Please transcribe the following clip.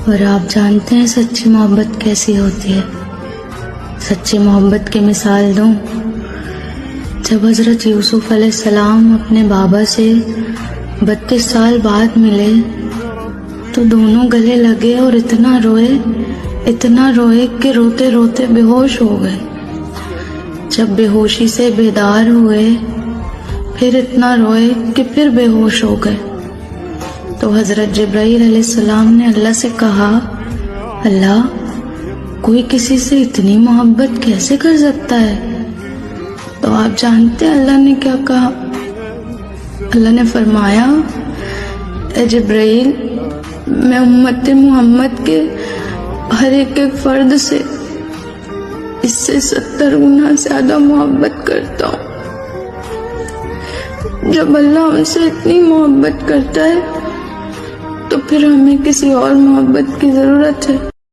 اور آپ جانتے ہیں سچی محبت کیسی ہوتی ہے؟ سچی محبت کی مثال دوں، جب حضرت یوسف علیہ السلام اپنے بابا سے 32 سال بعد ملے تو دونوں گلے لگے اور اتنا روئے کہ روتے روتے بے ہوش ہو گئے۔ جب بے ہوشی سے بیدار ہوئے پھر اتنا روئے کہ پھر بے ہوش ہو گئے۔ تو حضرت جبرائیل علیہ السلام نے اللہ سے کہا، اللہ، کوئی کسی سے اتنی محبت کیسے کر سکتا ہے؟ تو آپ جانتے ہیں اللہ نے کیا کہا؟ اللہ نے فرمایا، اے جبرائیل، میں امت محمد کے ہر ایک فرد سے اس سے 70 گنا زیادہ محبت کرتا ہوں۔ جب اللہ ہم سے اتنی محبت کرتا ہے تو پھر ہمیں کسی اور محبت کی ضرورت ہے؟